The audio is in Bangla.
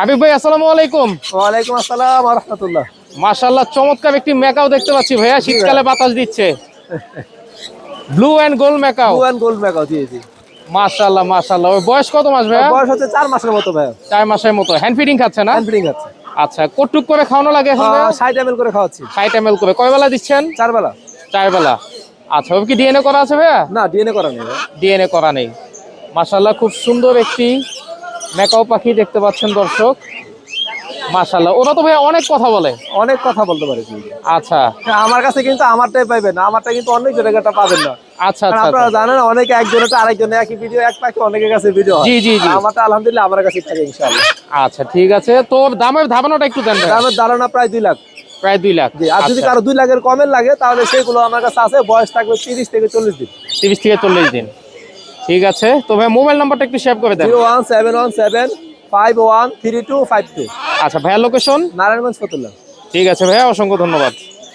আবিব ভাই আসসালামু আলাইকুম। ওয়ালাইকুম আসসালাম ওয়া রাহমাতুল্লাহ। মাশাআল্লাহ চমৎকার একটি ম্যাকাও দেখতে পাচ্ছি ভাইয়া, জি ভাই। শীতকালে বাতাস দিচ্ছে। Blue and gold macaw. Blue and gold macaw, জি জি। মাশাআল্লাহ মাশাআল্লাহ। ওর বয়স কত মাস ওর ভাইয়া? বয়স হচ্ছে 4 মাসের মতো ভাই। 4 মাসের মতো। হ্যান্ড ফিডিং খাচ্ছে না? হ্যান্ড ফিডিং আছে। আচ্ছা, কতটুক করে খাওয়ানো লাগে এখন ভাইয়া? 60 ml করে খাওয়াচ্ছি। 60 ml করে। কয় বেলা দিচ্ছেন? 4 বেলা। 4 বেলা। আচ্ছা, ওর কি ডিএনএ করা আছে ভাইয়া? না, ডিএনএ করা নেই ভাই। ডিএনএ করা নেই। মাশাআল্লাহ খুব সুন্দর একটি ম্যাকাও পাখি দেখতে পাচ্ছেন দর্শক। মাশাআল্লাহ, ওরা তো ভাইয়া অনেক কথা বলে। অনেক কথা বলতে পারে জি। আচ্ছা আমার কাছে কিন্তু আমারটাই পাইবেন না, আমারটা কিন্তু অনেক জায়গাটা পাবেন না। আচ্ছা কারণ আচ্ছা আপনারা আচ্ছা। জানেন অনেকে একজনেরটা আরেকজনের একই ভিডিও, এক পাখি অনেকের কাছে ভিডিও হয়। জি জি জি। আমারটা আলহামদুলিল্লাহ আমার কাছেই থাকে ইনশাআল্লাহ। আচ্ছা ঠিক আছে, তো দামের ধারণাটা একটু দেন ভাইয়া। দামের ধারণা প্রায় 2 লাখ। প্রায় 2 লাখ। জি, আর যদি আচ্ছা, কারো 2 লাখের কমের লাগে তাহলে সেগুলো আমার কাছে আছে, বয়স থাকবে 30 থেকে 40 দিন। 30 থেকে 40 দিন। ঠিক আছে, তো ভাই মোবাইল নাম্বারটা একটু শেয়ার করে দেন। 01717 513252। আচ্ছা ভাইয়া, লোকেশন? নারায়ণগঞ্জ ফতুল্লা। ঠিক আছে ভাইয়া, অসংখ্য ধন্যবাদ।